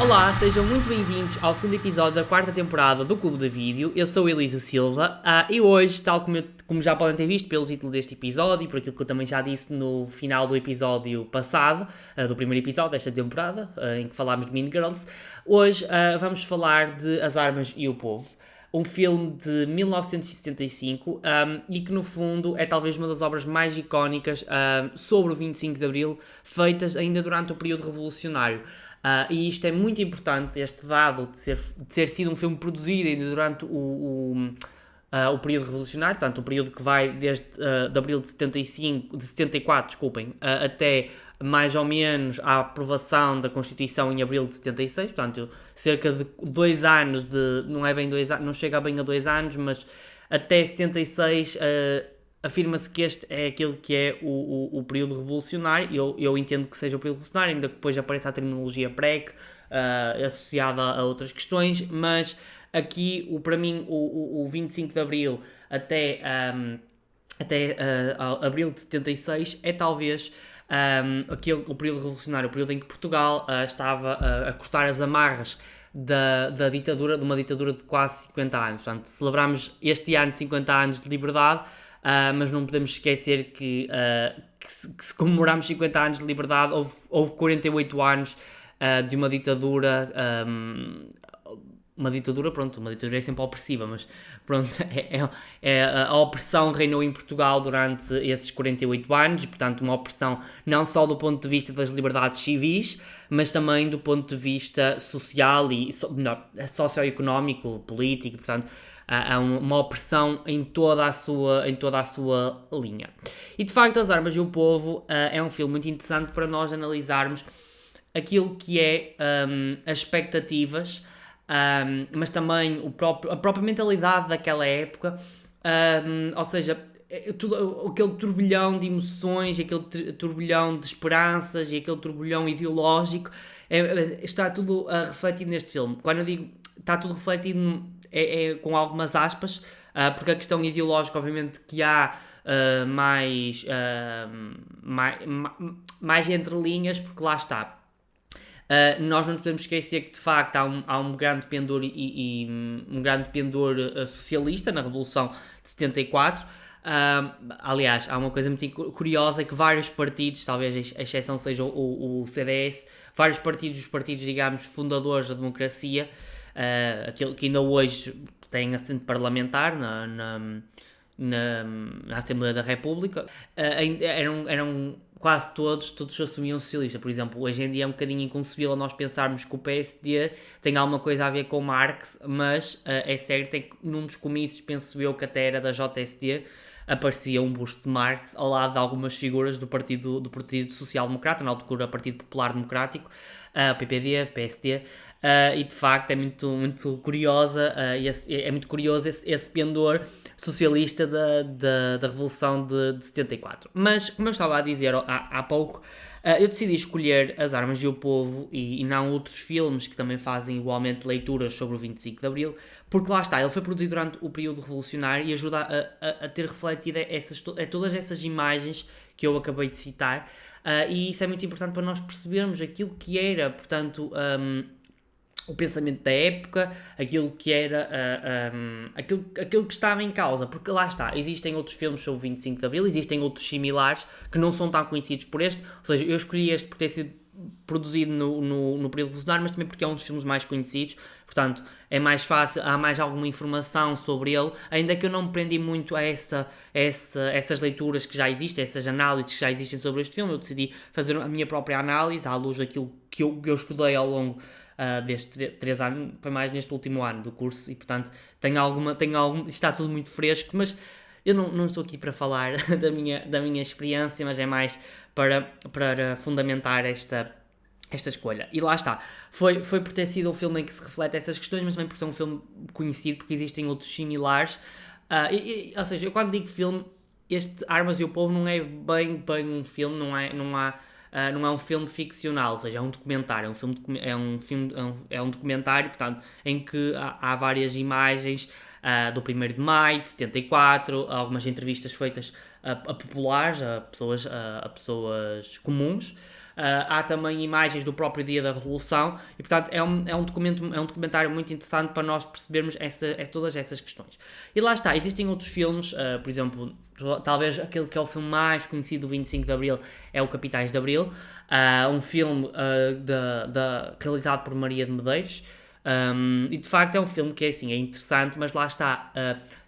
Olá, sejam muito bem-vindos ao segundo episódio da quarta temporada do Clube de Vídeo. Eu sou Elisa Silva e hoje, tal como já podem ter visto pelo título deste episódio e por aquilo que eu também já disse no final do episódio passado, do primeiro episódio desta temporada, em que falámos de Mean Girls, hoje vamos falar de As Armas e o Povo, um filme de 1975 e que no fundo é talvez uma das obras mais icónicas sobre o 25 de Abril, feitas ainda durante o período revolucionário. E isto é muito importante, este dado de ter sido um filme produzido ainda durante o período revolucionário, portanto o período que vai desde de abril de 74, desculpem, até mais ou menos a aprovação da Constituição em abril de 76, portanto cerca de 2 anos, não é bem 2 anos, não chega bem a 2 anos, mas até 76 afirma-se que este é aquilo que é o período revolucionário. Eu entendo que seja o período revolucionário, ainda que depois apareça a terminologia PREC, associada a outras questões, mas aqui, para mim, o 25 de Abril até abril de 76 é talvez o período revolucionário, o período em que Portugal estava a cortar as amarras da ditadura, de uma ditadura de quase 50 anos. Portanto, celebramos este ano 50 anos de liberdade, mas não podemos esquecer que se comemoramos 50 anos de liberdade, houve 48 anos de uma ditadura, uma ditadura é sempre opressiva, mas pronto, a opressão reinou em Portugal durante esses 48 anos, e portanto uma opressão não só do ponto de vista das liberdades civis, mas também do ponto de vista social e socioeconómico, político, portanto há uma opressão em toda a sua linha. E de facto As Armas e o Povo é um filme muito interessante para nós analisarmos aquilo que é as expectativas, mas também a própria mentalidade daquela época, ou seja, aquele turbilhão de emoções, aquele turbilhão de esperanças e aquele turbilhão ideológico, está tudo refletido neste filme. Quando eu digo está tudo refletido, com algumas aspas, porque a questão ideológica, obviamente, que há mais entre linhas, porque lá está. Nós não nos podemos esquecer que de facto há um grande pendor um grande pendor socialista na Revolução de 74. Aliás, há uma coisa muito curiosa, é que vários partidos, talvez a exceção seja o CDS, vários partidos, os partidos, digamos, fundadores da democracia, aquilo que ainda hoje tem assento parlamentar na Assembleia da República, eram quase todos assumiam socialista. Por exemplo, hoje em dia é um bocadinho inconcebível nós pensarmos que o PSD tem alguma coisa a ver com Marx, mas é certo é que num dos comícios, penso eu que até era da JSD, aparecia um busto de Marx ao lado de algumas figuras do Partido Social Democrata, na altura Partido Popular Democrático, PPD, PSD, e de facto é muito curiosa, é muito curioso esse pendor socialista da Revolução de 74. Mas, como eu estava a dizer há pouco, eu decidi escolher As Armas e o Povo e não outros filmes que também fazem igualmente leituras sobre o 25 de Abril, porque lá está, ele foi produzido durante o período revolucionário e ajuda a ter refletido todas essas imagens que eu acabei de citar, e isso é muito importante para nós percebermos aquilo que era, portanto, o pensamento da época, aquilo que era aquilo que estava em causa, porque lá está, existem outros filmes sobre o 25 de Abril, existem outros similares que não são tão conhecidos por este, ou seja, eu escolhi este por ter sido produzido no período revolucionário, mas também porque é um dos filmes mais conhecidos, portanto é mais fácil, há mais alguma informação sobre ele, ainda que eu não me prendi muito a essas leituras que já existem, essas análises que já existem sobre este filme. Eu decidi fazer a minha própria análise à luz daquilo que eu estudei ao longo destes 3 anos, foi mais neste último ano do curso, e portanto está tudo muito fresco, mas eu não estou aqui para falar da minha experiência, mas é mais para fundamentar esta escolha. E lá está, foi por ter sido um filme em que se reflete essas questões, mas também por ser um filme conhecido, porque existem outros similares, ou seja, eu quando digo filme, este Armas e o Povo não é bem um filme, não é um filme ficcional, ou seja, é um documentário, é um documentário, portanto, em que há várias imagens do 1º de maio de 74, algumas entrevistas feitas a populares, a pessoas comuns, há também imagens do próprio dia da Revolução, e portanto é um documentário muito interessante para nós percebermos todas essas questões. E lá está, existem outros filmes, por exemplo, talvez aquele que é o filme mais conhecido do 25 de Abril é o Capitais de Abril, um filme realizado por Maria de Medeiros. E de facto é um filme que é interessante, mas lá está,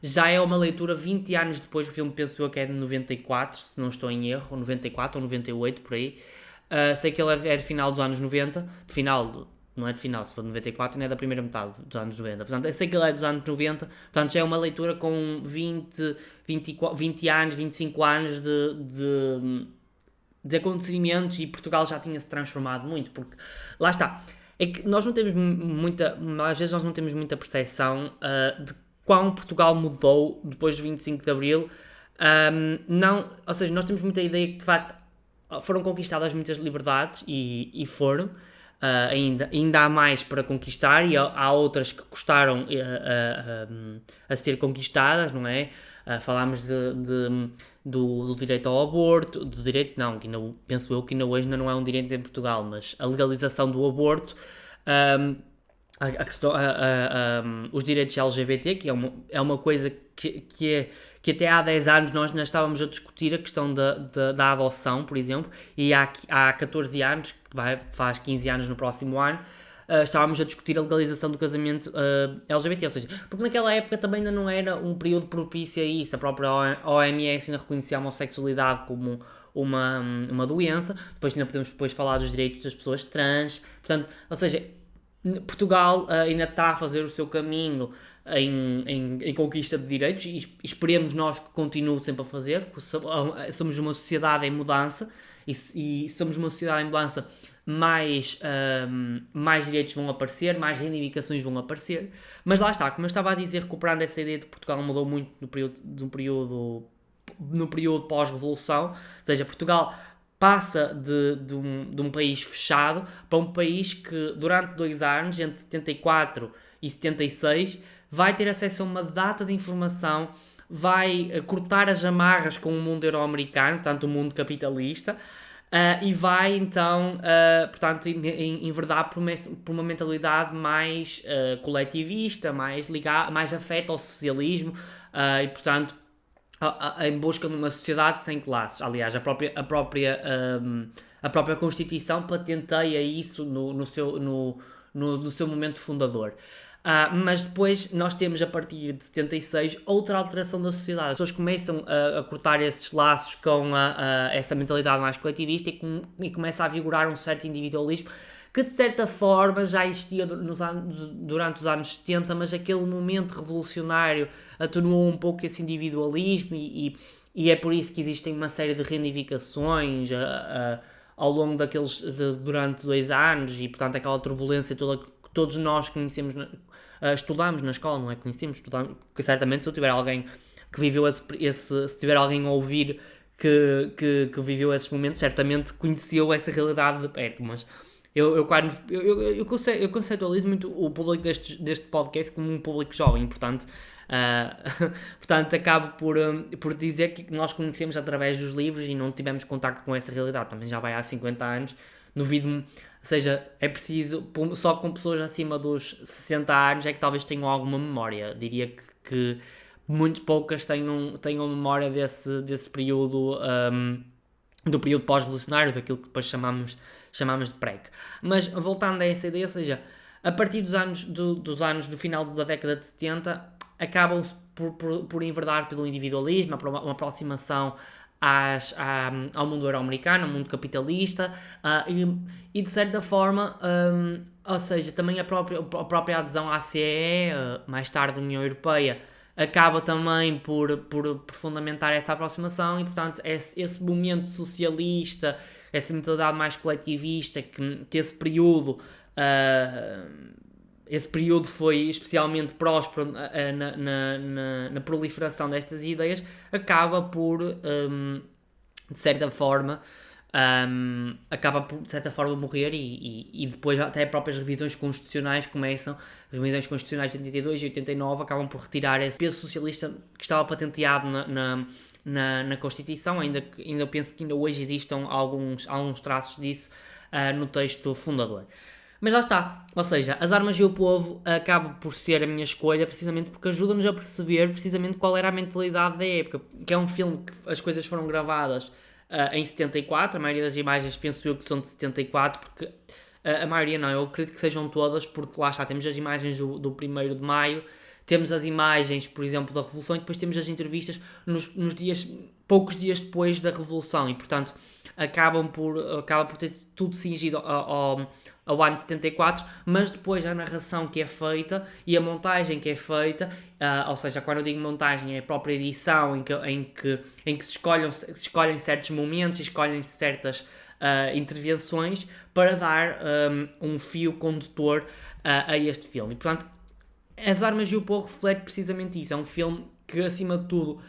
já é uma leitura 20 anos depois. O filme, penso eu, que é de 94, se não estou em erro, ou 94 ou 98, por aí. Sei que ele é de final dos anos 90, não é de final, se for de 94, não é da primeira metade dos anos 90. Portanto, eu sei que ele é dos anos 90, portanto já é uma leitura com 20 anos, 25 anos de acontecimentos, e Portugal já tinha se transformado muito, porque lá está, é que nós não temos às vezes nós não temos muita percepção de quão Portugal mudou depois do 25 de Abril. Ou seja, nós temos muita ideia que de facto foram conquistadas muitas liberdades, e foram, ainda há mais para conquistar, e há outras que custaram a ser conquistadas, não é? Falámos do direito ao aborto, do direito não, que ainda, penso eu que ainda hoje não é um direito em Portugal, mas a legalização do aborto, a questão, os direitos LGBT, que é uma coisa que até há 10 anos nós ainda estávamos a discutir, a questão da adoção, por exemplo, e há 14 anos, faz 15 anos no próximo ano, estávamos a discutir a legalização do casamento LGBT, ou seja, porque naquela época também ainda não era um período propício a isso. A própria OMS ainda reconhecia a homossexualidade como uma doença. Depois ainda podemos falar dos direitos das pessoas trans, portanto, ou seja, Portugal ainda está a fazer o seu caminho em conquista de direitos, e esperemos nós que continue sempre a fazer, porque somos uma sociedade em mudança, e somos uma sociedade em mudança, mais direitos vão aparecer, mais reivindicações vão aparecer. Mas lá está, como eu estava a dizer, recuperando essa ideia de que Portugal mudou muito no período pós-revolução, ou seja, Portugal passa de um país fechado para um país que durante 2 anos, entre 74 e 76, vai ter acesso a uma data de informação, vai cortar as amarras com o mundo euro-americano, portanto o mundo capitalista, e vai então, portanto, enverdar por uma mentalidade mais coletivista, mais afeta ao socialismo, e portanto em busca de uma sociedade sem classes. Aliás, a própria Constituição patenteia isso no seu momento fundador. Mas depois nós temos, a partir de 76, outra alteração da sociedade. As pessoas começam a cortar esses laços com essa mentalidade mais coletivista, e começa a vigorar um certo individualismo que de certa forma já existia durante os anos 70, mas aquele momento revolucionário atenuou um pouco esse individualismo, e é por isso que existem uma série de reivindicações ao longo durante 2 anos, e portanto aquela turbulência toda que todos nós conhecemos, estudamos na escola, não é? Estudamos, porque certamente se eu tiver alguém que viveu se tiver alguém a ouvir que viveu esses momentos, certamente conheceu essa realidade de perto. Mas eu conceitualizo muito o público deste podcast como um público jovem, portanto, acabo por dizer que nós conhecemos através dos livros e não tivemos contacto com essa realidade. Também já vai há 50 anos, duvido-me. Ou seja, é preciso, só com pessoas acima dos 60 anos é que talvez tenham alguma memória. Diria que muito poucas tenham memória desse período, do período pós-revolucionário, daquilo que depois chamamos de PREC. Mas voltando a essa ideia, ou seja, a partir dos anos do final da década de 70, acabam-se por enverdar pelo individualismo, uma aproximação ao mundo euro-americano, ao mundo capitalista, e de certa forma, ou seja, também a própria adesão à CEE, mais tarde a União Europeia, acaba também por fundamentar essa aproximação, e portanto esse momento socialista, essa mentalidade mais coletivista, que esse período foi especialmente próspero na proliferação destas ideias, acaba por, de certa forma, morrer, e depois até as próprias revisões constitucionais começam. As revisões constitucionais de 82 e 89 acabam por retirar esse peso socialista que estava patenteado na Constituição, ainda eu penso que ainda hoje existam alguns traços disso no texto fundador. Mas lá está, ou seja, As Armas e o Povo acaba por ser a minha escolha precisamente porque ajuda-nos a perceber precisamente qual era a mentalidade da época, que é um filme que as coisas foram gravadas em 74, a maioria das imagens penso eu que são de 74, porque a maioria não, eu acredito que sejam todas, porque lá está, temos as imagens do 1º de Maio, temos as imagens, por exemplo, da Revolução e depois temos as entrevistas nos dias, poucos dias depois da Revolução e, portanto, acaba por ter tudo cingido ao ano de 74, mas depois a narração que é feita e a montagem que é feita, ou seja, quando eu digo montagem é a própria edição em que se escolhem certos momentos e escolhem certas intervenções para dar um fio condutor a este filme. E, portanto, As Armas e o Povo reflete precisamente isso. É um filme que, acima de tudo,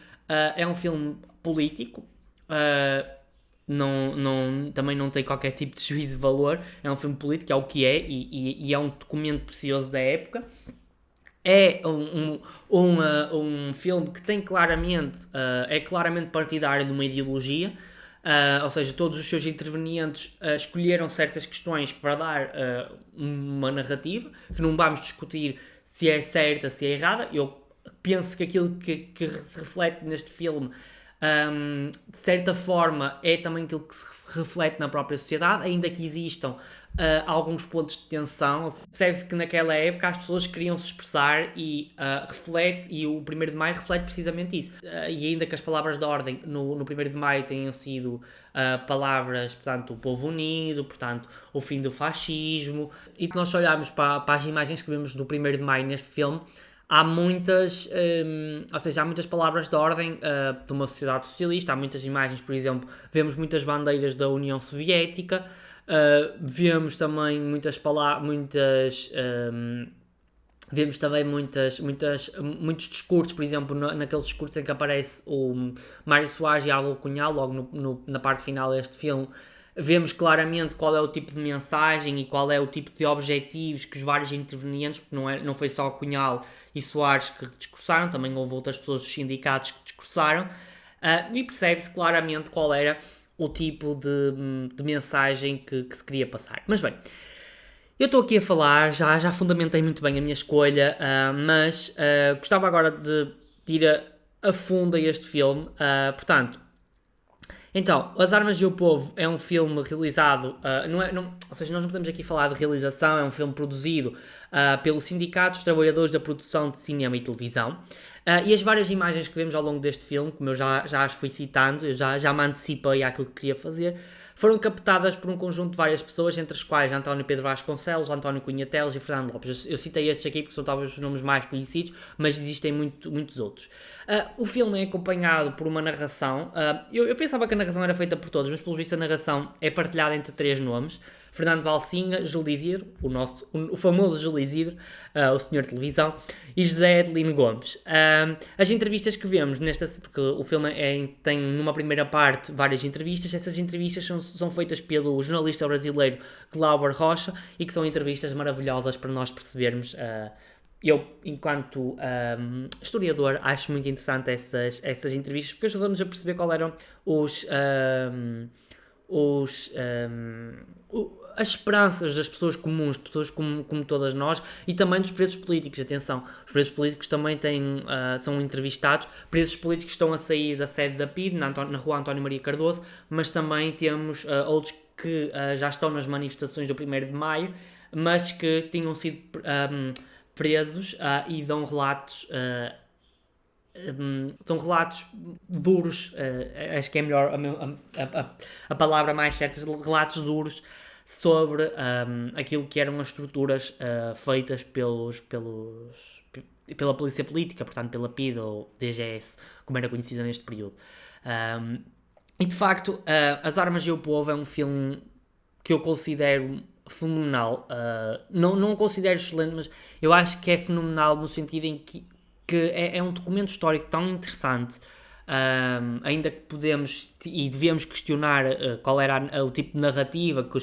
é um filme político. Também não tem qualquer tipo de juízo de valor. É um filme político, é o que é, e é um documento precioso da época. É um filme que tem claramente, é claramente partidário de uma ideologia. Ou seja, todos os seus intervenientes escolheram certas questões para dar uma narrativa, que não vamos discutir se é certa, se é errada. Eu penso que aquilo que se reflete neste filme, de certa forma, é também aquilo que se reflete na própria sociedade, ainda que existam alguns pontos de tensão. Percebe-se que naquela época as pessoas queriam se expressar e o 1º de Maio reflete precisamente isso. E ainda que as palavras de ordem no 1º de Maio tenham sido palavras, portanto, o povo unido, portanto, o fim do fascismo, e que nós olharmos para as imagens que vemos do 1º de Maio neste filme, há muitas palavras de ordem de uma sociedade socialista, há muitas imagens, por exemplo, vemos muitas bandeiras da União Soviética, vemos também vemos também muitos discursos, por exemplo, naquele discurso em que aparece o Mário Soares e Álvaro Cunhal, logo na parte final deste filme, vemos claramente qual é o tipo de mensagem e qual é o tipo de objetivos que os vários intervenientes, porque não foi só Cunhal e Soares que discursaram, também houve outras pessoas dos sindicatos que discursaram, e percebe-se claramente qual era o tipo de mensagem que se queria passar. Mas bem, eu estou aqui a falar, já fundamentei muito bem a minha escolha, mas gostava agora de ir a fundo a este filme. Portanto, então, As Armas e o Povo é um filme realizado, ou seja, nós não podemos aqui falar de realização, é um filme produzido pelo Sindicato dos Trabalhadores da Produção de Cinema e Televisão. E as várias imagens que vemos ao longo deste filme, como eu já as fui citando, eu já me antecipei àquilo que queria fazer, foram captadas por um conjunto de várias pessoas, entre as quais António Pedro Vasconcelos, António Cunha Teles e Fernando Lopes. Eu citei estes aqui porque são talvez os nomes mais conhecidos, mas existem muitos outros. O filme é acompanhado por uma narração. Eu pensava que a narração era feita por todos, mas pelo visto a narração é partilhada entre 3 nomes. Fernando Balsinha, Júlio Isidro, o famoso Júlio Isidro, o senhor televisão, e José Adelino Gomes. As entrevistas que vemos porque o filme tem numa primeira parte várias entrevistas, essas entrevistas são feitas pelo jornalista brasileiro Glauber Rocha e que são entrevistas maravilhosas para nós percebermos. Eu, enquanto historiador, acho muito interessante essas entrevistas porque ajudam-nos a perceber qual eram as esperanças das pessoas comuns, pessoas como todas nós, e também dos presos políticos. Atenção, os presos políticos também são entrevistados. Presos políticos estão a sair da sede da PIDE, na rua António Maria Cardoso, mas também temos outros que já estão nas manifestações do 1º de Maio, mas que tinham sido presos e dão relatos. São relatos duros, acho que é melhor a palavra mais certa, relatos duros sobre aquilo que eram as estruturas feitas pela polícia política, portanto pela PIDE ou DGS, como era conhecida neste período. E de facto, As Armas e o Povo é um filme que eu considero fenomenal. Não o considero excelente, mas eu acho que é fenomenal no sentido em que é um documento histórico tão interessante, ainda que podemos e devemos questionar qual era o tipo de narrativa que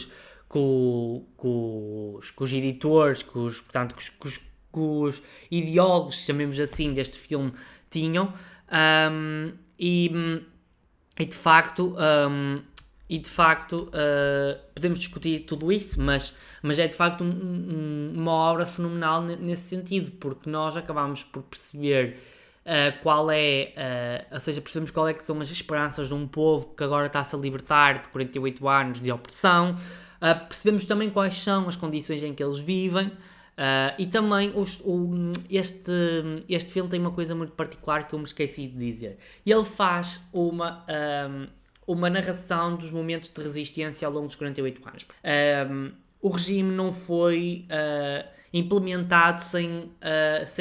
os editores, portanto, que os ideólogos, chamemos assim, deste filme tinham. E de facto, podemos discutir tudo isso, mas é de facto uma obra fenomenal nesse sentido, porque nós acabamos por perceber ou seja, percebemos qual é que são as esperanças de um povo que agora está-se a libertar de 48 anos de opressão, percebemos também quais são as condições em que eles vivem. E também este filme tem uma coisa muito particular que eu me esqueci de dizer. Ele faz uma narração dos momentos de resistência ao longo dos 48 anos. O regime não foi implementado sem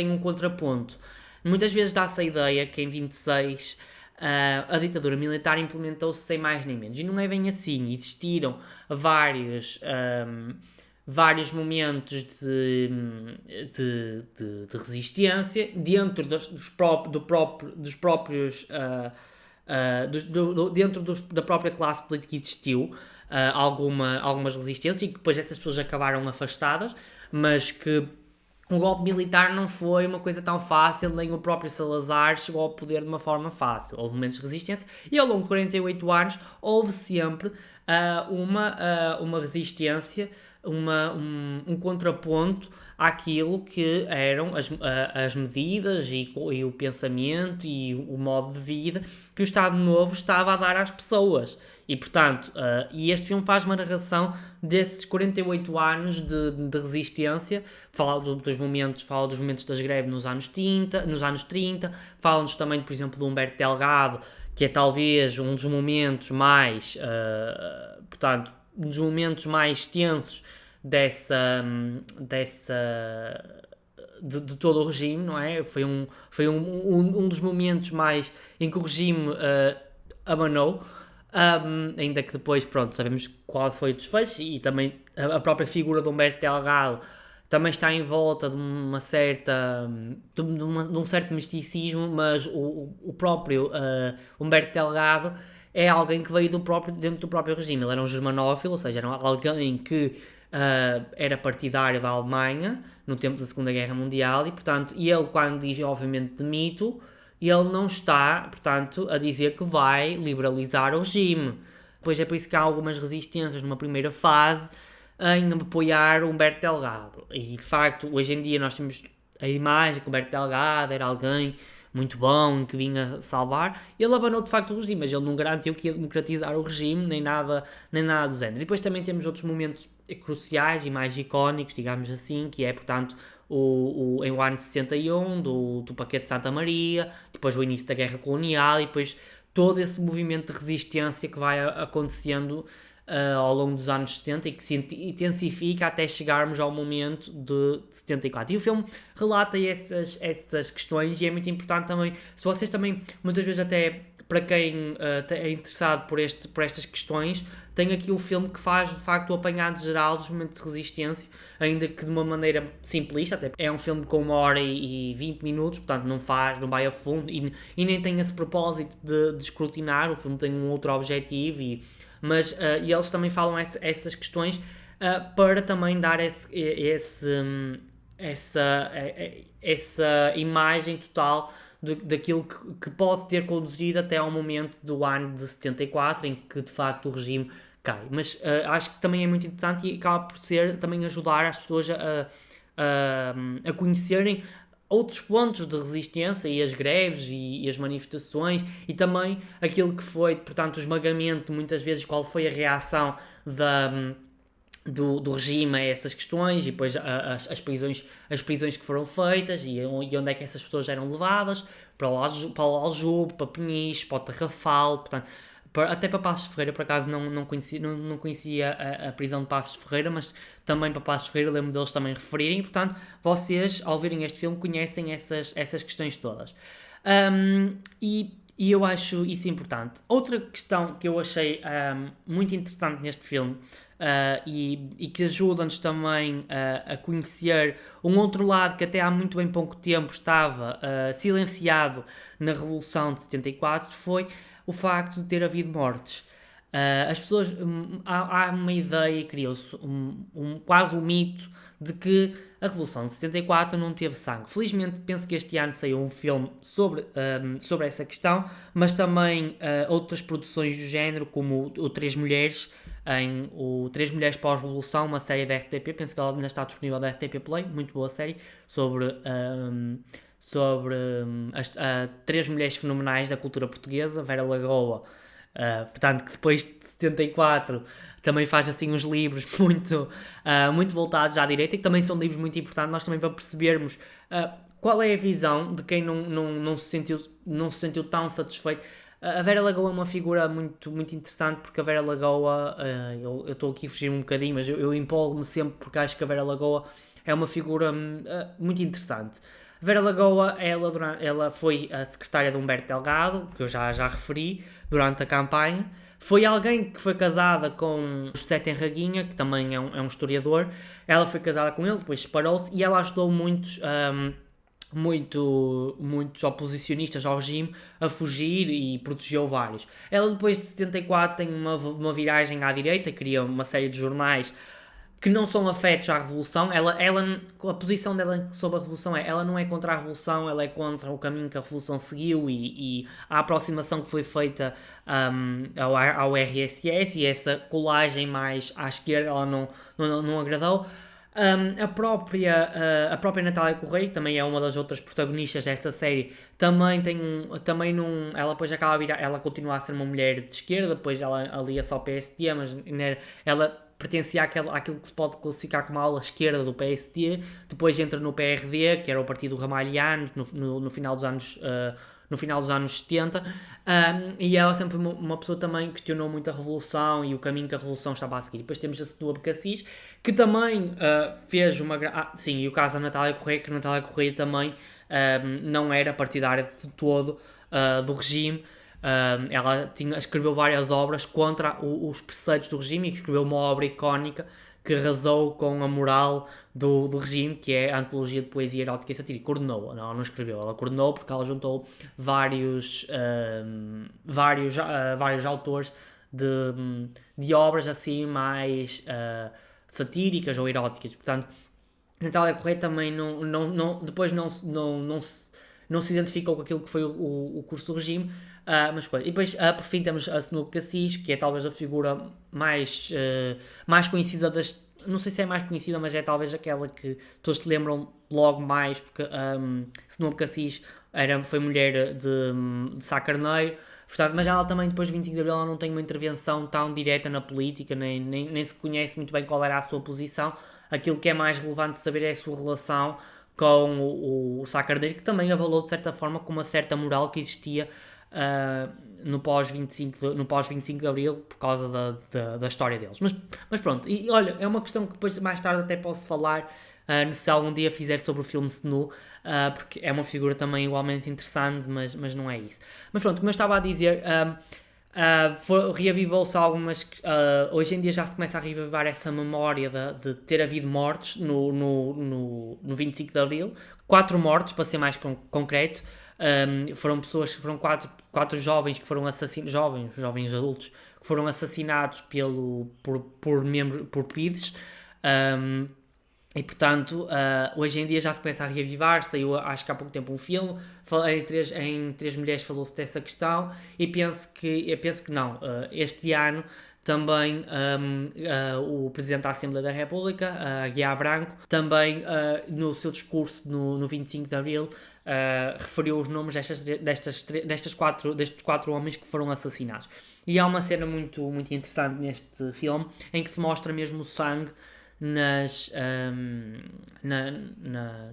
um contraponto. Muitas vezes dá-se a ideia que em 26 a ditadura militar implementou-se sem mais nem menos. E não é bem assim. Existiram vários momentos de resistência dentro da própria classe política que existiu, algumas resistências, e que depois essas pessoas acabaram afastadas, mas que o golpe militar não foi uma coisa tão fácil, nem o próprio Salazar chegou ao poder de uma forma fácil. Houve momentos de resistência e ao longo de 48 anos houve sempre uma resistência, um contraponto àquilo que eram as medidas e o pensamento e o modo de vida que o Estado Novo estava a dar às pessoas. E, portanto, e este filme faz uma narração desses 48 anos de resistência, fala dos momentos das greves nos anos 30, fala-nos também, por exemplo, de Humberto Delgado, que é talvez um dos momentos mais, um dos momentos mais tensos de todo o regime, não é? Foi um dos momentos mais em que o regime abanou, ainda que depois, pronto, sabemos qual foi o desfecho, e também a própria figura de Humberto Delgado também está em volta de uma certa de um certo misticismo, mas o próprio Humberto Delgado é alguém que veio dentro do próprio regime. Ele era um germanófilo, ou seja, era alguém que era partidário da Alemanha no tempo da Segunda Guerra Mundial, e portanto ele, quando diz obviamente demito, ele não está, portanto, a dizer que vai liberalizar o regime. Pois é por isso que há algumas resistências numa primeira fase em apoiar o Humberto Delgado. E de facto, hoje em dia nós temos a imagem que o Humberto Delgado era alguém muito bom, que vinha salvar. Ele abanou de facto o regime, mas ele não garantiu que ia democratizar o regime, nem nada do género. E depois também temos outros momentos cruciais e mais icónicos, digamos assim, que é, portanto, em o ano de 61, do Paquete de Santa Maria, depois o início da Guerra Colonial, e depois todo esse movimento de resistência que vai acontecendo ao longo dos anos 70 e que se intensifica até chegarmos ao momento de 74. E o filme relata essas questões, e é muito importante também, se vocês também, muitas vezes até para quem é interessado por estas questões, tem aqui o filme que faz de facto o apanhado geral dos momentos de resistência, ainda que de uma maneira simplista, até é um filme com 1 hora e 20 minutos, portanto não vai a fundo e nem tem esse propósito de escrutinar. O filme tem um outro objetivo, mas eles também falam essas questões para também dar essa imagem total daquilo que pode ter conduzido até ao momento do ano de 74, em que de facto o regime cai. Mas acho que também é muito interessante, e acaba por ser também ajudar as pessoas a conhecerem outros pontos de resistência, e as greves e as manifestações, e também aquilo que foi, portanto, o esmagamento, muitas vezes, qual foi a reação do regime a essas questões, e depois as prisões que foram feitas, e onde é que essas pessoas eram levadas, para o Aljube, para Peniche, para o Tarrafal, portanto, até para Passos de Ferreira. Por acaso não conhecia a prisão de Passos de Ferreira, mas também para Passos de Ferreira lembro deles também referirem. Portanto, vocês, ao verem este filme, conhecem essas questões todas. E eu acho isso importante. Outra questão que eu achei muito interessante neste filme, e que ajuda-nos também a conhecer um outro lado que até há muito bem pouco tempo estava silenciado na Revolução de 74, foi o facto de ter havido mortes. As pessoas, há uma ideia, criou-se quase um mito de que a Revolução de 74 não teve sangue. Felizmente, penso que este ano saiu um filme sobre essa questão, mas também outras produções do género, como o Três Mulheres, o Três Mulheres pós-Revolução, uma série da RTP, penso que ela ainda está disponível da RTP Play, muito boa série, sobre as três mulheres fenomenais da cultura portuguesa, Vera Lagoa, portanto, que depois de 74 também faz assim uns livros muito voltados à direita, e que também são livros muito importantes, nós também para percebermos qual é a visão de quem não se sentiu tão satisfeito. A Vera Lagoa é uma figura muito interessante, porque a Vera Lagoa, eu estou aqui a fugir um bocadinho, mas eu empolgo-me sempre porque acho que a Vera Lagoa é uma figura muito interessante. A Vera Lagoa, ela foi a secretária de Humberto Delgado, que eu já referi, durante a campanha. Foi alguém que foi casada com José Tenraguinha, que também é um historiador. Ela foi casada com ele, depois separou-se, e ela ajudou muitos oposicionistas ao regime a fugir e protegeu vários. Ela depois de 74 tem uma viragem à direita, cria uma série de jornais que não são afetos à Revolução. A posição dela sobre a Revolução ela não é contra a Revolução, ela é contra o caminho que a Revolução seguiu e a aproximação que foi feita ao RSS, e essa colagem mais à esquerda ela não agradou. A própria Natália Correia, que também é uma das outras protagonistas desta série, ela depois acaba a virar, ela continua a ser uma mulher de esquerda, depois ela alia-se ao PSD, mas ela pertencia àquilo que se pode classificar como a ala esquerda do PSD, depois entra no PRD, que era o partido Ramalhiano, no final dos anos... no final dos anos 70, e ela sempre foi uma pessoa também que questionou muito a Revolução e o caminho que a Revolução estava a seguir. Depois temos a Senhora Abcacis, que também fez uma... sim, e o caso da Natália Correia, que a Natália Correia também não era partidária de todo do regime. Ela escreveu várias obras contra os preceitos do regime, e escreveu uma obra icónica que arrasou com a moral do regime, que é a antologia de poesia erótica e satírica. Coordenou, não escreveu, ela coordenou porque ela juntou vários autores de obras assim mais satíricas ou eróticas. Portanto, Natália Correia também depois não se identificou com aquilo que foi o curso do regime, mas pronto. E depois, por fim, temos a Senhora Abcacis, que é talvez a figura mais conhecida não sei se é mais conhecida, mas é talvez aquela que todos se lembram logo mais, porque Senhora Abcacis foi mulher de Sá Carneiro. Portanto, mas ela também, depois de 25 de Abril, ela não tem uma intervenção tão direta na política, nem se conhece muito bem qual era a sua posição. Aquilo que é mais relevante saber é a sua relação com o Sá Carneiro, que também abalou de certa forma com uma certa moral que existia no pós-25 de Abril, por causa da história deles. Mas pronto, e olha, é uma questão que depois mais tarde até posso falar, se algum dia fizer sobre o filme Senu, porque é uma figura também igualmente interessante, mas não é isso. Mas pronto, como eu estava a dizer, reavivou-se algumas... hoje em dia já se começa a reavivar essa memória de ter havido mortes no 25 de Abril. 4 mortes, para ser mais concreto. Foram quatro jovens que foram assassinados, jovens adultos, que foram assassinados por PIDES. E portanto, hoje em dia já se começa a reavivar. Saiu, acho que há pouco tempo, um filme. Em Três Mulheres falou-se dessa questão, e penso que não. Este ano também o Presidente da Assembleia da República, Aguiar Branco, também no seu discurso no 25 de Abril, referiu os nomes destes quatro homens que foram assassinados. E há uma cena muito interessante neste filme, em que se mostra mesmo o sangue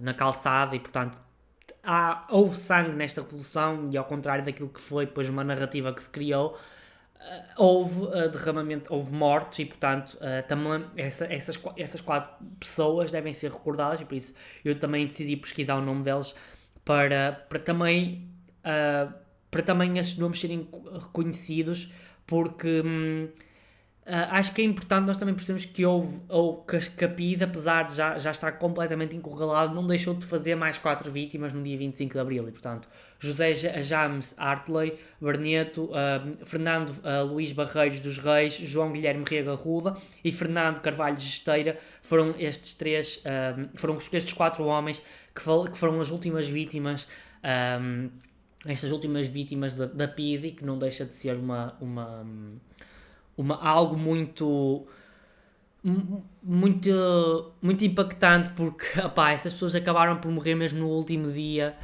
na calçada, e portanto houve sangue nesta revolução, e ao contrário daquilo que foi depois uma narrativa que se criou, houve derramamento, houve mortes, e portanto também essas 4 pessoas devem ser recordadas, e por isso eu também decidi pesquisar o nome deles para também esses nomes serem reconhecidos, porque Acho que é importante nós também percebemos que houve, ou que a PIDE, apesar de já estar completamente encurralado, não deixou de fazer mais 4 vítimas no dia 25 de Abril. E, portanto, José James Hartley Barneto, Fernando Luís Barreiros dos Reis, João Guilherme Rega Ruda e Fernando Carvalho Gesteira foram estes três, foram estes 4 homens que foram as últimas vítimas, estas últimas vítimas da PIDE, que não deixa de ser algo muito impactante, porque opá, essas pessoas acabaram por morrer mesmo no último dia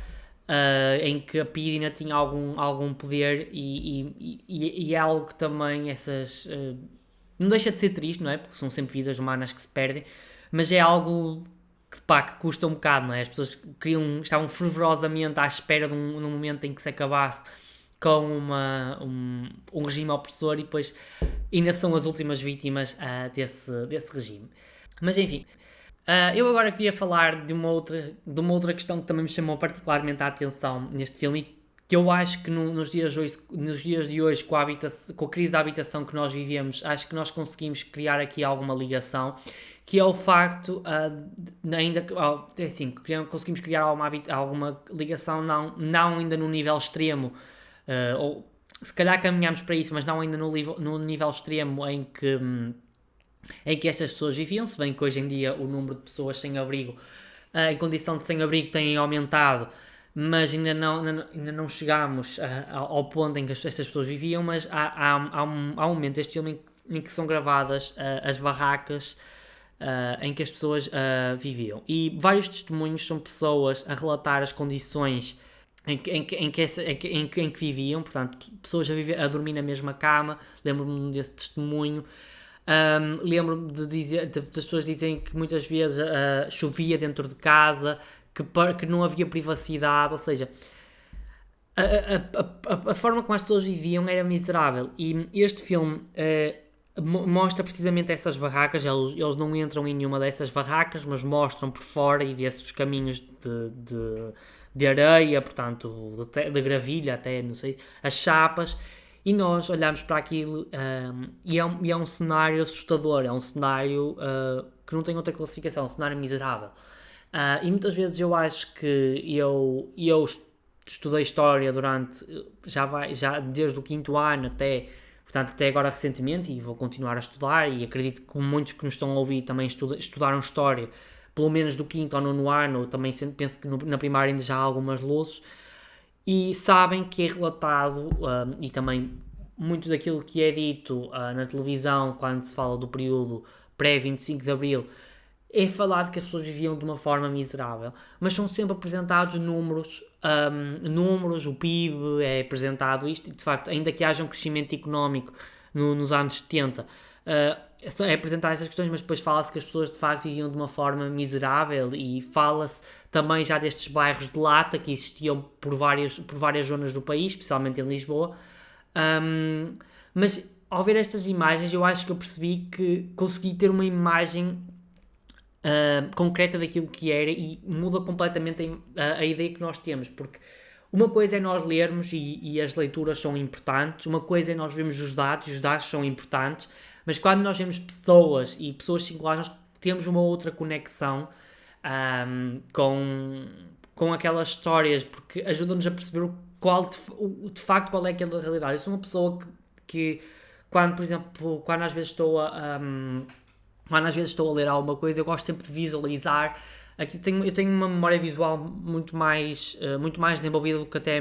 em que a PIDE ainda tinha algum poder, e é algo que também não deixa de ser triste, não é? Porque são sempre vidas humanas que se perdem, mas é algo que custa um bocado, não é? As pessoas estavam fervorosamente à espera de um momento em que se acabasse com um regime opressor, e depois ainda são as últimas vítimas desse regime. Mas enfim, eu agora queria falar de uma outra questão que também me chamou particularmente a atenção neste filme, que eu acho que nos dias de hoje, com a crise da habitação que nós vivemos, acho que nós conseguimos criar aqui alguma ligação, que é o facto, conseguimos criar alguma ligação, não ainda no nível extremo, ou se calhar caminhamos para isso, mas não ainda no nível extremo em que estas pessoas viviam, se bem que hoje em dia o número de pessoas sem abrigo, em condição de sem-abrigo, tem aumentado, mas ainda não chegámos ao ponto em que estas pessoas viviam. Mas há um momento deste filme em que são gravadas as barracas em que as pessoas viviam, e vários testemunhos são pessoas a relatar as condições em que viviam, portanto, pessoas a dormir na mesma cama. Lembro-me desse testemunho. Lembro-me das pessoas dizerem que muitas vezes chovia dentro de casa, que não havia privacidade, ou seja, a forma como as pessoas viviam era miserável. E este filme mostra precisamente essas barracas. Eles não entram em nenhuma dessas barracas, mas mostram por fora, e vê-se os caminhos de areia, portanto, de gravilha até, não sei, as chapas. E nós olhamos para aquilo e é um cenário assustador, é um cenário que não tem outra classificação, é um cenário miserável. E muitas vezes eu acho que eu estudei História já desde o 5º ano até agora recentemente, e vou continuar a estudar, e acredito que muitos que nos estão a ouvir também estudaram História, pelo menos do 5º ao 9º ano. Também penso que na primária ainda já há algumas luzes, e sabem que é relatado, e também muito daquilo que é dito na televisão quando se fala do período pré-25 de Abril, é falado que as pessoas viviam de uma forma miserável, mas são sempre apresentados números, o PIB é apresentado, isto, e de facto, ainda que haja um crescimento económico nos anos 70, é apresentar essas questões, mas depois fala-se que as pessoas de facto viviam de uma forma miserável, e fala-se também já destes bairros de lata que existiam por várias zonas do país, especialmente em Lisboa. Mas ao ver estas imagens, eu acho que eu percebi que consegui ter uma imagem concreta daquilo que era, e muda completamente a ideia que nós temos, porque uma coisa é nós lermos, e as leituras são importantes, uma coisa é nós vermos os dados são importantes, mas quando nós vemos pessoas singulares, nós temos uma outra conexão com aquelas histórias, porque ajudam-nos a perceber de facto qual é aquela realidade. Eu sou uma pessoa que quando, por exemplo, quando às vezes estou a ler alguma coisa, eu gosto sempre de visualizar. Aqui eu tenho uma memória visual muito mais desenvolvida do que até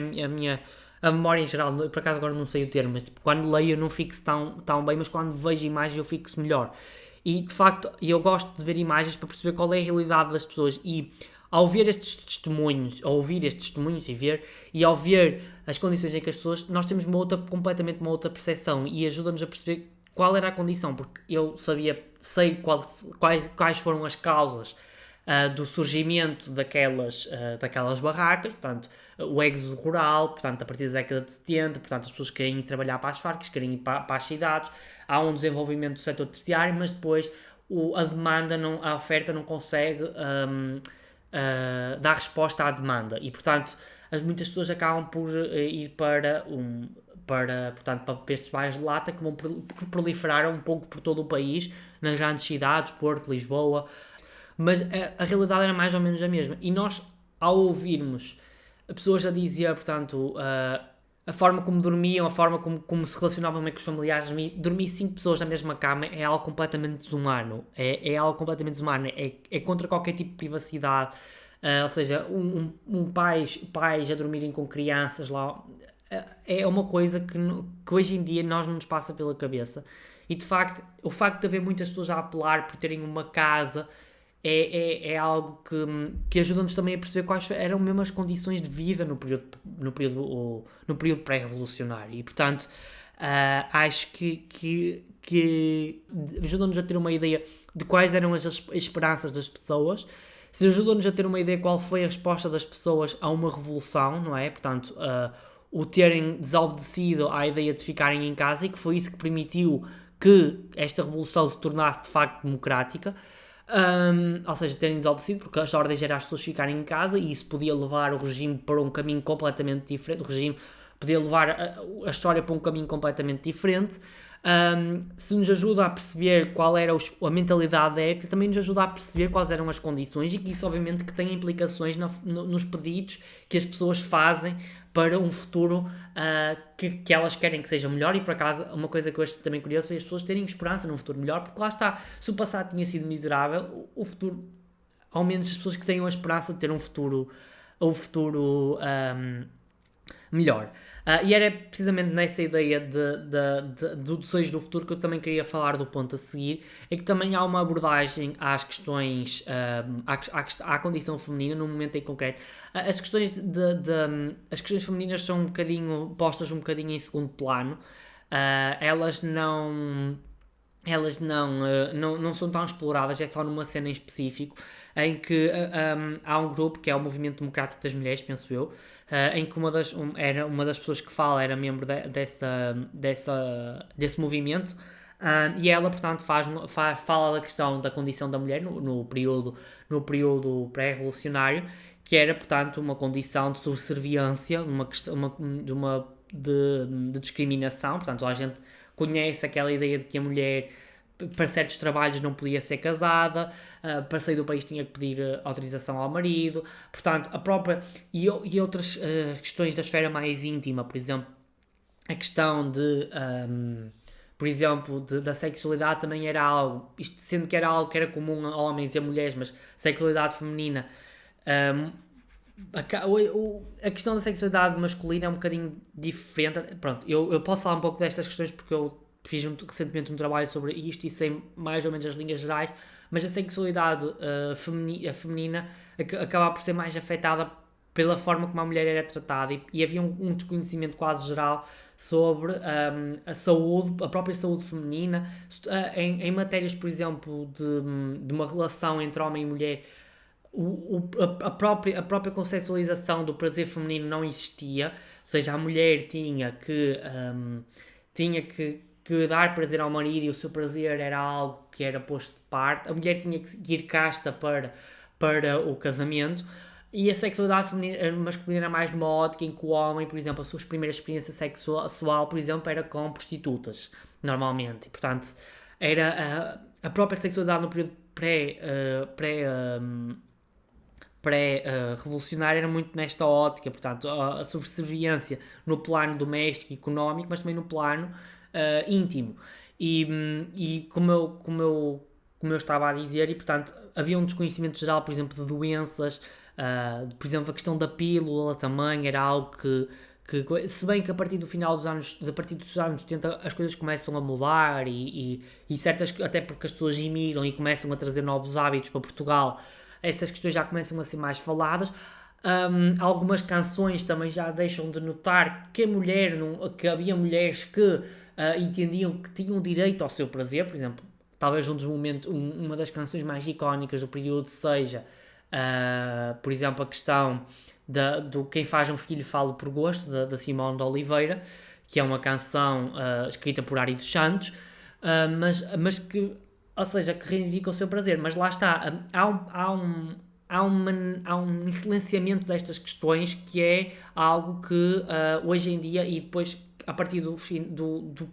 a memória em geral. Por acaso agora não sei o termo, mas tipo, quando leio eu não fixo tão bem, mas quando vejo imagens eu fixo melhor. E de facto eu gosto de ver imagens para perceber qual é a realidade das pessoas, e ao ver estes testemunhos, ao ouvir estes testemunhos e ao ver as condições em que as pessoas, nós temos completamente uma outra percepção, e ajuda-nos a perceber qual era a condição, porque eu sei quais foram as causas do surgimento daquelas barracas, portanto, o êxodo rural, portanto, a partir da década de 70, portanto, as pessoas querem ir trabalhar para as fábricas, querem ir para as cidades, há um desenvolvimento do setor terciário, mas depois a oferta não consegue dar resposta à demanda, e portanto muitas pessoas acabam por ir portanto, para estes bairros de lata que vão proliferar um pouco por todo o país, nas grandes cidades, Porto, Lisboa, mas a realidade era mais ou menos a mesma. E nós, ao ouvirmos pessoas a dizer, portanto, a forma como dormiam, a forma como se relacionavam com os familiares, dormir 5 pessoas na mesma cama é algo completamente desumano. É algo completamente desumano. É contra qualquer tipo de privacidade. Ou seja, pais a dormirem com crianças lá. É uma coisa que hoje em dia nós não nos passa pela cabeça. E de facto, o facto de haver muitas pessoas a apelar por terem uma casa é algo que ajuda-nos também a perceber quais eram mesmo as condições de vida no período pré-revolucionário. E portanto, acho que ajuda-nos a ter uma ideia de quais eram as esperanças das pessoas, se ajuda-nos a ter uma ideia qual foi a resposta das pessoas a uma revolução, não é? Portanto, o terem desobedecido à ideia de ficarem em casa, e que foi isso que permitiu que esta revolução se tornasse de facto democrática. Ou seja, terem desobedecido, porque as ordens eram as pessoas ficarem em casa, e isso podia levar o regime para um caminho completamente diferente. O regime podia levar a história para um caminho completamente diferente. Se nos ajuda a perceber qual era a mentalidade da época, também nos ajuda a perceber quais eram as condições, e que isso obviamente que tem implicações nos pedidos que as pessoas fazem para um futuro que elas querem que seja melhor. E por acaso, uma coisa que eu acho também curioso foi as pessoas terem esperança num futuro melhor, porque lá está, se o passado tinha sido miserável, o futuro, ao menos as pessoas que tenham a esperança de ter um futuro melhor. E era precisamente nessa ideia do desejo do futuro que eu também queria falar do ponto a seguir, é que também há uma abordagem às questões, à condição feminina, num momento em concreto. As questões as questões femininas são postas um bocadinho em segundo plano. Elas não são tão exploradas, é só numa cena em específico, em que há um grupo que é o Movimento Democrático das Mulheres, penso eu, em que uma das pessoas que fala era membro desse movimento, e ela, portanto, fala da questão da condição da mulher no período pré-revolucionário, que era, portanto, uma condição de subserviência, de discriminação. Portanto, a gente conhece aquela ideia de que a mulher, para certos trabalhos, não podia ser casada, para sair do país tinha que pedir autorização ao marido. Portanto, a própria e outras questões da esfera mais íntima, por exemplo, a questão por exemplo, da sexualidade também era algo, isto sendo que era algo que era comum a homens e a mulheres, mas sexualidade feminina, a questão da sexualidade masculina é um bocadinho diferente. Pronto, eu posso falar um pouco destas questões porque eu fiz recentemente um trabalho sobre isto e sei mais ou menos as linhas gerais, mas a sexualidade feminina acaba por ser mais afetada pela forma como a mulher era tratada, e havia um desconhecimento quase geral sobre a saúde, a própria saúde feminina, em matérias, por exemplo, de uma relação entre homem e mulher. A própria conceptualização do prazer feminino não existia, ou seja, a mulher tinha que dar prazer ao marido, e o seu prazer era algo que era posto de parte. A mulher tinha que ir casta para o casamento, e a sexualidade masculina era mais numa ótica em que o homem, por exemplo, a sua primeira experiência sexual, por exemplo, era com prostitutas, normalmente. E, portanto, era a própria sexualidade no período pré-revolucionário era muito nesta ótica. Portanto, a subserviência no plano doméstico e económico, mas também no plano íntimo. E como eu estava a dizer, e portanto havia um desconhecimento geral, por exemplo, de doenças, por exemplo, a questão da pílula também era algo que se bem que a partir dos anos 70 as coisas começam a mudar, e certas, até porque as pessoas imigram e começam a trazer novos hábitos para Portugal, essas questões já começam a ser mais faladas. Algumas canções também já deixam de notar que que havia mulheres que entendiam que tinham direito ao seu prazer. Por exemplo, talvez uma das canções mais icónicas do período seja, por exemplo, a questão do Quem Faz um Filho Fala por Gosto, da Simone de Oliveira, que é uma canção escrita por Ari dos Santos, mas que, ou seja, que reivindica o seu prazer. Mas lá está, há um silenciamento destas questões que é algo que hoje em dia e depois a partir do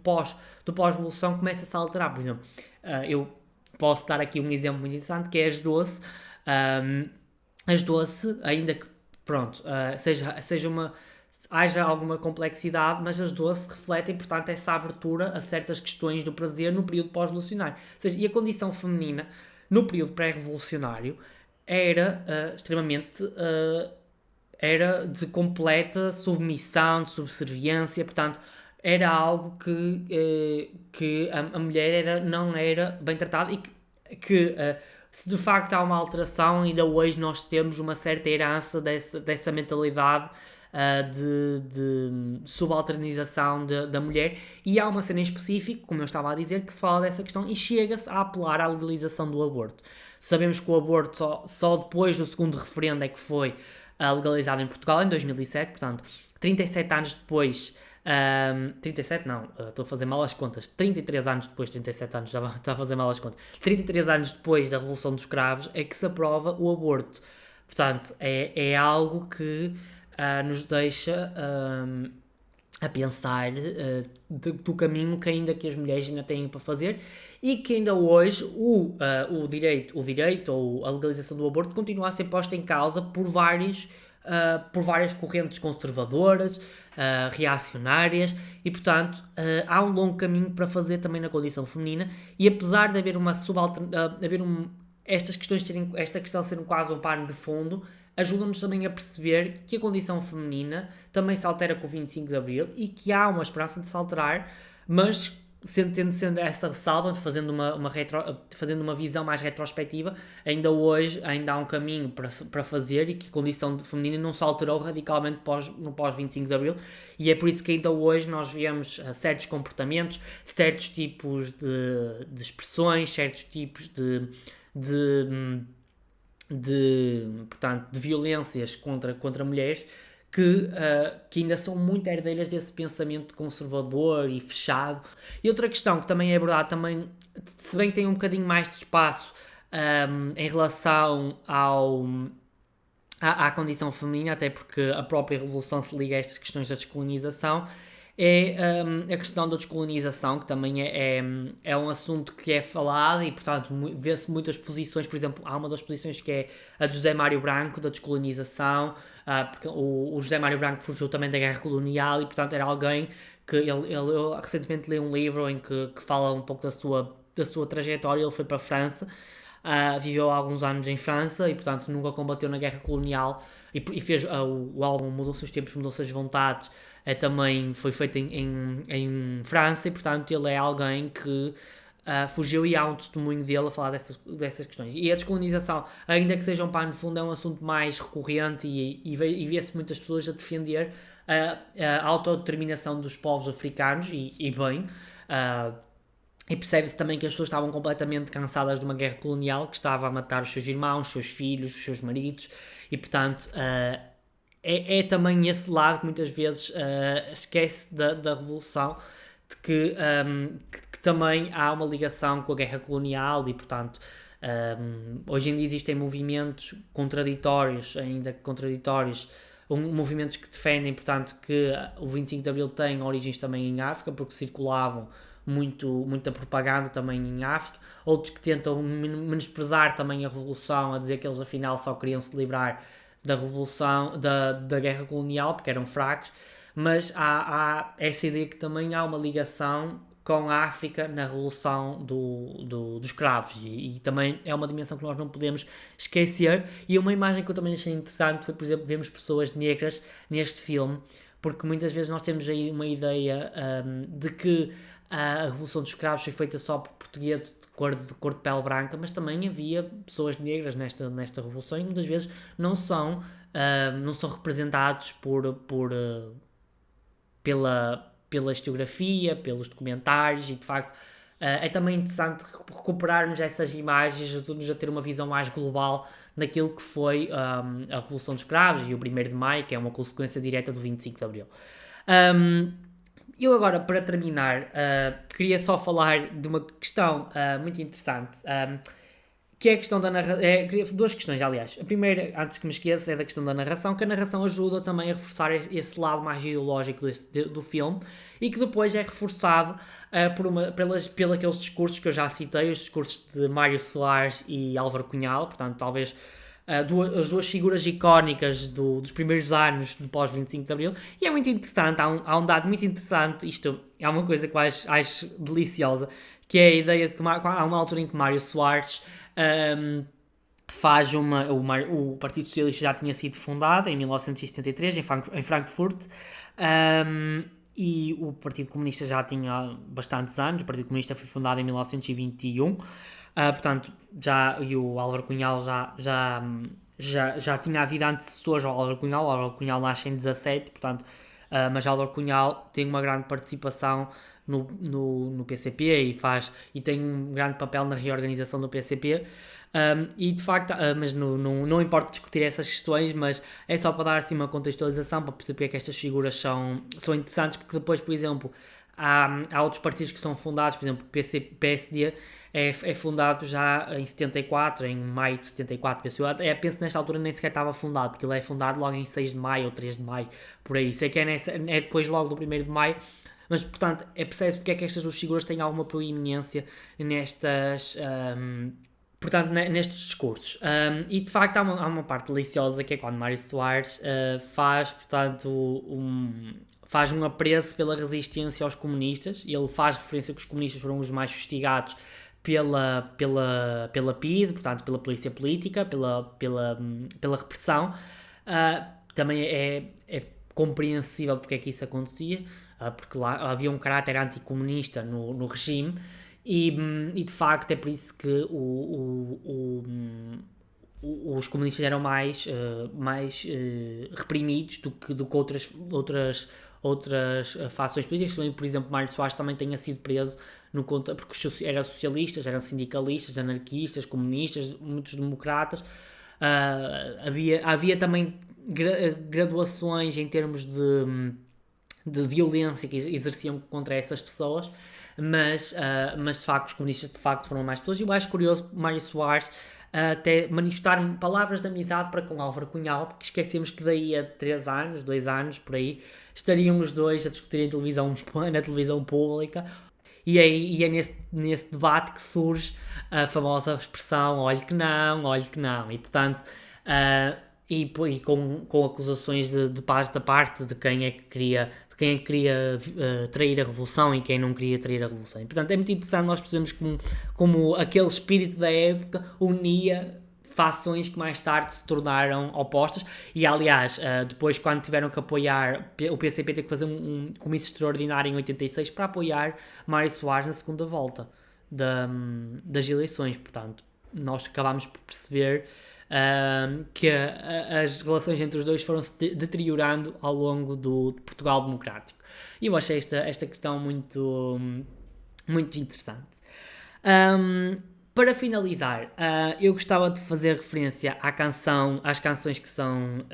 pós-revolução começa-se a alterar. Por exemplo, eu posso dar aqui um exemplo muito interessante que é as doce. As doce, ainda que pronto, haja alguma complexidade, mas as doce refletem, portanto, essa abertura a certas questões do prazer no período pós-revolucionário. Ou seja, e a condição feminina no período pré-revolucionário era extremamente era de completa submissão, de subserviência, portanto, era algo que a mulher não era bem tratada e que se de facto há uma alteração, ainda hoje nós temos uma certa herança dessa mentalidade de subalternização da mulher, e há uma cena em específico, como eu estava a dizer, que se fala dessa questão e chega-se a apelar à legalização do aborto. Sabemos que o aborto só depois do segundo referendo é que foi legalizado em Portugal, em 2007, portanto, 37 anos depois. 37 não, estou a fazer mal as contas. 33 anos depois, 37 anos, já está a fazer mal as contas. 33 anos depois da Revolução dos Cravos é que se aprova o aborto. Portanto, é algo que nos deixa a pensar do caminho que ainda que as mulheres ainda têm para fazer, e que ainda hoje o direito ou a legalização do aborto continua a ser posta em causa por várias correntes conservadoras, reacionárias, e portanto há um longo caminho para fazer também na condição feminina, e apesar de haver esta questão ser quase um pano de fundo, ajuda-nos também a perceber que a condição feminina também se altera com o 25 de Abril e que há uma esperança de se alterar, mas tendo essa ressalva, fazendo uma visão mais retrospectiva, ainda hoje há um caminho para fazer, e que a condição feminina não se alterou radicalmente no pós-25 de Abril, e é por isso que ainda hoje nós vemos certos comportamentos, certos tipos de expressões, certos tipos portanto, de violências contra mulheres que ainda são muito herdeiras desse pensamento conservador e fechado. E outra questão que também é abordada, também, se bem que tem um bocadinho mais de espaço em relação à condição feminina, até porque a própria Revolução se liga a estas questões da descolonização, é a questão da descolonização, que também é um assunto que é falado e, portanto, vê-se muitas posições. Por exemplo, há uma das posições que é a de José Mário Branco, da descolonização, porque o José Mário Branco fugiu também da guerra colonial e, portanto, era alguém que eu recentemente li um livro em que fala um pouco da sua trajetória. Ele foi para a França, viveu alguns anos em França e, portanto, nunca combateu na guerra colonial, e fez o álbum Mudou-se os Tempos, Mudou-se as Vontades, também foi feito em França, e portanto ele é alguém que fugiu, e há um testemunho dele a falar dessas questões. E a descolonização, ainda que seja um pano de fundo, é um assunto mais recorrente, e vê-se muitas pessoas a defender a autodeterminação dos povos africanos, e bem. E percebe-se também que as pessoas estavam completamente cansadas de uma guerra colonial que estava a matar os seus irmãos, os seus filhos, os seus maridos, e portanto é também esse lado que muitas vezes esquece da Revolução, de que também há uma ligação com a guerra colonial, e portanto hoje em dia existem movimentos contraditórios, movimentos que defendem, portanto, que o 25 de Abril tem origens também em África, porque circulavam muita propaganda também em África. Outros que tentam menosprezar também a Revolução, a dizer que eles afinal só queriam se livrar da Revolução, da guerra colonial, porque eram fracos. Mas há essa ideia que também há uma ligação com a África na Revolução dos Escravos, e também é uma dimensão que nós não podemos esquecer. E uma imagem que eu também achei interessante foi, por exemplo, vermos pessoas negras neste filme, porque muitas vezes nós temos aí uma ideia de que a Revolução dos Escravos foi feita só por portugueses de cor de pele branca, mas também havia pessoas negras nesta Revolução, e muitas vezes não são representados pela historiografia, pelos documentários, e de facto é também interessante recuperarmos essas imagens, ajuda-nos a ter uma visão mais global daquilo que foi a Revolução dos Escravos e o 1º de Maio, que é uma consequência direta do 25 de Abril. Eu agora, para terminar, queria só falar de uma questão muito interessante, que é a questão da narração. Duas questões, aliás. A primeira, antes que me esqueça, é da questão da narração, que a narração ajuda também a reforçar esse lado mais ideológico do filme e que depois é reforçado pelos aqueles discursos que eu já citei, os discursos de Mário Soares e Álvaro Cunhal, portanto, talvez as duas figuras icónicas dos primeiros anos do pós-25 de Abril, e é muito interessante, há um dado muito interessante, isto é uma coisa que eu acho deliciosa, que é a ideia de que há uma altura em que Mário Soares faz o Partido Socialista já tinha sido fundado em 1973 em Frankfurt, e o Partido Comunista já tinha bastantes anos. O Partido Comunista foi fundado em 1921, portanto, e o Álvaro Cunhal já tinha havido antecessores ao Álvaro Cunhal. O Álvaro Cunhal nasce em 17, portanto, mas Álvaro Cunhal tem uma grande participação no PCP e tem um grande papel na reorganização do PCP. E de facto, mas não importa discutir essas questões, mas é só para dar assim uma contextualização, para perceber que estas figuras são interessantes, porque depois, por exemplo, há outros partidos que são fundados, por exemplo, o PSD é fundado já em 74, em maio de 74, penso nesta altura nem sequer estava fundado, porque ele é fundado logo em 6 de maio ou 3 de maio, por aí, sei que é depois logo do 1º de maio, mas portanto percebe-se porque é que estas duas figuras têm alguma proeminência nestes discursos. E de facto há uma parte deliciosa, que é quando Mário Soares faz um apreço pela resistência aos comunistas, e ele faz referência que os comunistas foram os mais fustigados pela PIDE, portanto pela polícia política, pela repressão. Também é compreensível porque é que isso acontecia, porque lá havia um caráter anticomunista no regime, e de facto é por isso que os comunistas eram mais reprimidos do que outras fações políticas. Também, por exemplo, Mário Soares também tenha sido preso porque eram socialistas, eram sindicalistas, anarquistas, comunistas, muitos democratas. Havia também graduações em termos de violência que exerciam contra essas pessoas, mas de facto os comunistas de facto foram mais pessoas. E eu acho curioso Mário Soares até manifestar palavras de amizade para com Álvaro Cunhal, porque esquecemos que daí a 2 anos, por aí, estariam os dois a discutir na televisão pública, e é nesse debate que surge a famosa expressão olhe que não, e portanto e com acusações de paz da parte de quem é que queria trair a revolução e quem não queria trair a revolução. E, portanto, é muito interessante nós percebemos como aquele espírito da época unia fações que mais tarde se tornaram opostas. E aliás, depois, quando tiveram que apoiar, o PCP teve que fazer um comício extraordinário em 86 para apoiar Mário Soares na segunda volta das eleições. Portanto, nós acabámos por perceber que as relações entre os dois foram-se deteriorando ao longo do Portugal democrático. E eu achei esta questão muito, muito interessante. Para finalizar, eu gostava de fazer referência às canções que são...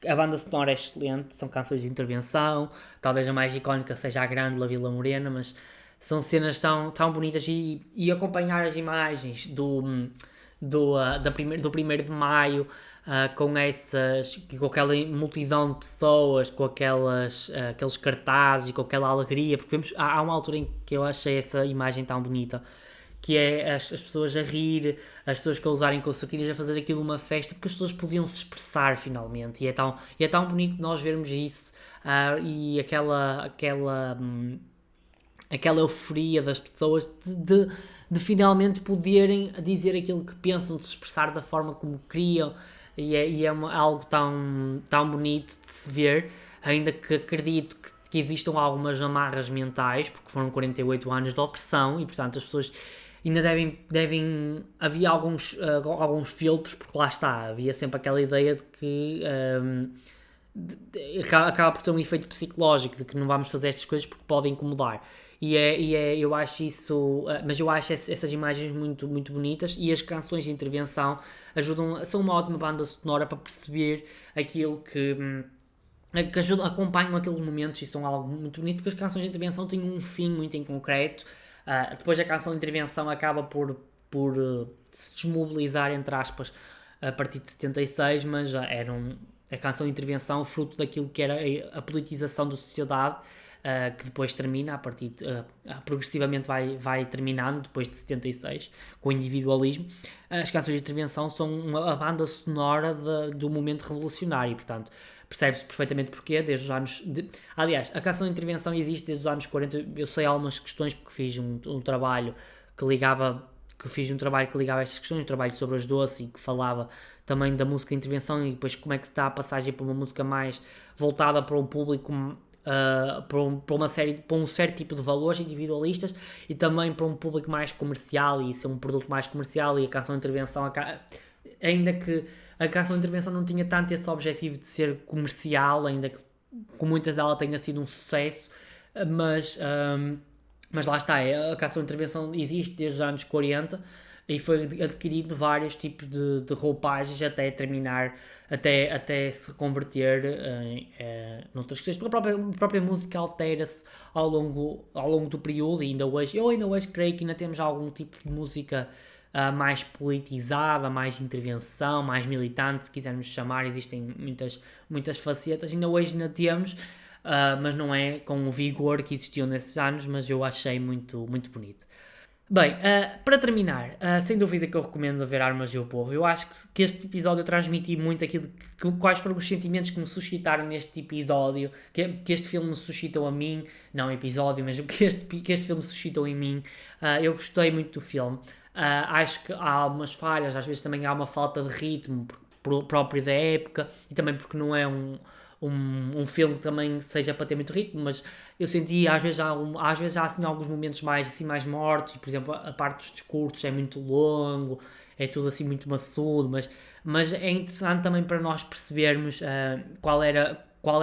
a banda sonora é excelente, são canções de intervenção, talvez a mais icónica seja a Grândola Vila Morena, mas são cenas tão bonitas, e acompanhar as imagens do 1º de Maio, com aquela multidão de pessoas, com aqueles cartazes e com aquela alegria, porque há uma altura em que eu achei essa imagem tão bonita, que é as pessoas a rir, as pessoas a usarem concertinas, a fazer aquilo uma festa, porque as pessoas podiam se expressar finalmente, e é tão bonito nós vermos isso, e aquela euforia das pessoas de finalmente poderem dizer aquilo que pensam, de se expressar da forma como queriam, e é algo tão bonito de se ver, ainda que acredito que existam algumas amarras mentais, porque foram 48 anos de opressão, e portanto as pessoas ainda havia alguns filtros, porque lá está, havia sempre aquela ideia de que acaba por ter um efeito psicológico, de que não vamos fazer estas coisas porque podem incomodar. Eu acho isso, mas eu acho essas imagens muito, muito bonitas, e as canções de intervenção são uma ótima banda sonora para perceber aquilo que acompanham aqueles momentos, e são algo muito bonito, porque as canções de intervenção têm um fim muito em concreto. Depois a canção de intervenção acaba por se desmobilizar, entre aspas, a partir de 76, mas já a canção de intervenção fruto daquilo que era a politização da sociedade, que depois termina, progressivamente vai terminando, depois de 76, com o individualismo. As canções de intervenção são a banda sonora do momento revolucionário, portanto, percebe-se perfeitamente porquê, desde os anos... Aliás, a canção de intervenção existe desde os anos 40, eu sei algumas questões, porque fiz um trabalho que ligava estas questões, um trabalho sobre as doce e que falava também da música de intervenção e depois como é que se dá a passagem para uma música mais voltada para um público, para um certo tipo de valores individualistas e também para um público mais comercial e ser um produto mais comercial. E a canção de intervenção, ainda que a canção de intervenção não tinha tanto esse objetivo de ser comercial, ainda que com muitas delas tenha sido um sucesso, mas lá está, a canção de intervenção existe desde os anos 40 e foi adquirindo vários tipos de roupagens até terminar, até se converter em noutras questões, porque a própria música altera-se ao longo do período e eu ainda hoje creio que ainda temos algum tipo de música mais politizada, mais intervenção, mais militante, se quisermos chamar, existem muitas facetas, ainda hoje ainda temos, mas não é com o vigor que existiu nesses anos, mas eu achei muito, muito bonito. Bem, para terminar, sem dúvida que eu recomendo ver Armas e o Povo. Eu acho que este episódio eu transmiti muito quais foram os sentimentos que me suscitaram neste episódio, que este filme me suscitou a mim, não episódio, mas que este filme suscitou em mim. Eu gostei muito do filme. Acho que há algumas falhas, às vezes também há uma falta de ritmo próprio da época e também porque não é um filme que também seja para ter muito ritmo, mas eu senti às vezes há assim, alguns momentos mais mortos, por exemplo a parte dos discursos é muito longo, é tudo assim muito maçudo, mas é interessante também para nós percebermos qual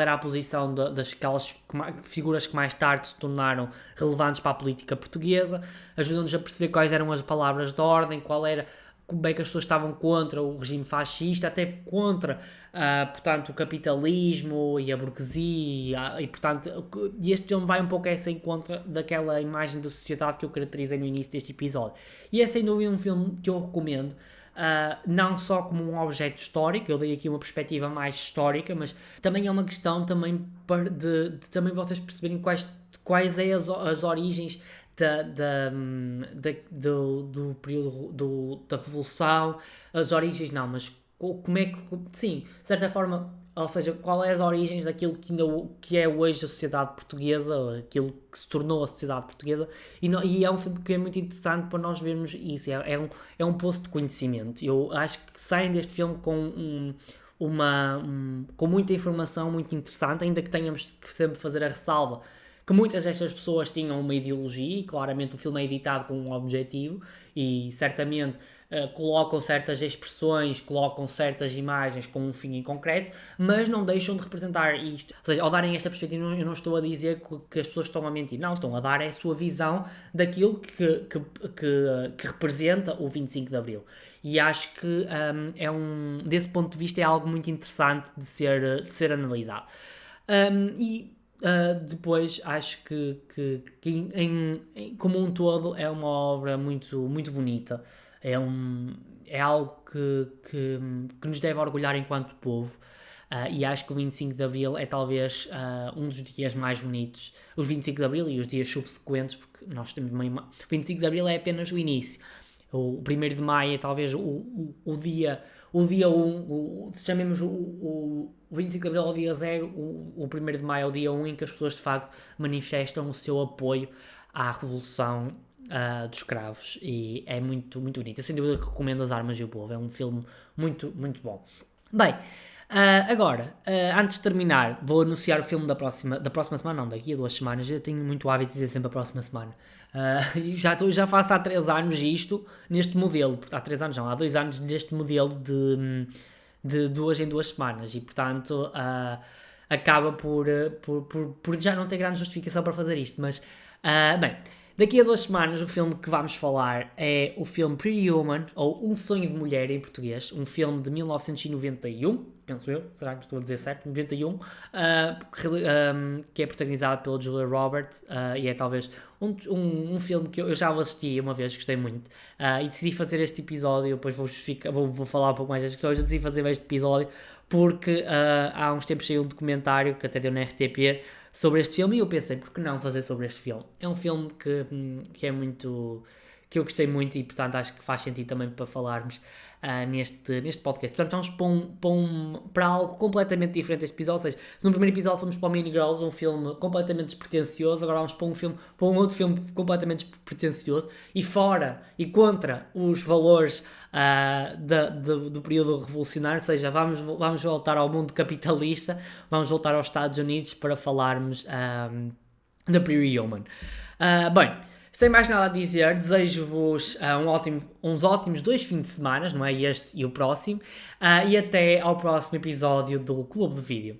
era a posição daquelas figuras que mais tarde se tornaram relevantes para a política portuguesa, ajuda-nos a perceber quais eram as palavras de ordem, como é que as pessoas estavam contra o regime fascista, até contra, portanto, o capitalismo e a burguesia, e portanto, este filme vai um pouco a essa encontro daquela imagem da sociedade que eu caracterizei no início deste episódio. E é sem dúvida um filme que eu recomendo, não só como um objeto histórico, eu dei aqui uma perspectiva mais histórica, mas também é uma questão também de também vocês perceberem quais é as origens do período da Revolução, as origens não, mas como é que, sim, de certa forma, ou seja, qual é as origens daquilo que é hoje a sociedade portuguesa, aquilo que se tornou a sociedade portuguesa, e é um filme que é muito interessante para nós vermos isso, é um poço de conhecimento. Eu acho que saem deste filme com com muita informação muito interessante, ainda que tenhamos que sempre fazer a ressalva que muitas destas pessoas tinham uma ideologia e claramente o filme é editado com um objetivo e certamente colocam certas expressões, colocam certas imagens com um fim em concreto, mas não deixam de representar isto. Ou seja, ao darem esta perspectiva, eu não estou a dizer que as pessoas estão a mentir, não, estão a dar a sua visão daquilo que representa o 25 de Abril. E acho que desse ponto de vista é algo muito interessante de ser analisado. Depois acho que como um todo é uma obra muito, muito bonita, é algo que nos deve orgulhar enquanto povo, e acho que o 25 de Abril é talvez um dos dias mais bonitos, os 25 de Abril e os dias subsequentes, porque nós temos o 25 de Abril é apenas o início, o 1º de Maio é talvez o dia 1, chamemos o 25 de Abril ao dia 0, o 1º de Maio ao dia 1, em que as pessoas de facto manifestam o seu apoio à Revolução dos Cravos, e é muito, muito bonito. Eu sem dúvida que recomendo As Armas e o Povo, é um filme muito, muito bom. Bem, agora, antes de terminar, vou anunciar o filme da próxima semana, não, daqui a 2 semanas. Eu tenho muito hábito de dizer sempre a próxima semana. Já faço há 3 anos isto, neste modelo, há 3 anos não, há 2 anos neste modelo de 2 em 2 semanas, e portanto acaba por já não ter grande justificação para fazer isto, mas bem, Daqui a 2 semanas o filme que vamos falar é o filme Pretty Woman, ou Um Sonho de Mulher em português, um filme de 1991, penso eu, será que estou a dizer certo? 91, que é protagonizado pela Julia Roberts, e é talvez um filme que eu já assisti uma vez, gostei muito, e decidi fazer este episódio, depois vou falar um pouco mais das questões, eu decidi fazer este episódio porque há uns tempos saiu um documentário que até deu na RTP sobre este filme e eu pensei, por que não fazer sobre este filme? É um filme que é muito... que eu gostei muito e, portanto, acho que faz sentido também para falarmos neste podcast. Portanto, vamos para algo completamente diferente deste episódio. Ou seja, se no primeiro episódio fomos para o Mean Girls, um filme completamente despretensioso, agora vamos para um outro filme completamente despretensioso e fora e contra os valores do período revolucionário. Ou seja, vamos voltar ao mundo capitalista, vamos voltar aos Estados Unidos para falarmos da Pretty Woman. Bem, sem mais nada a dizer, desejo-vos uns ótimos 2 fins de semana, não é? Este e o próximo, e até ao próximo episódio do Clube de Vídeo.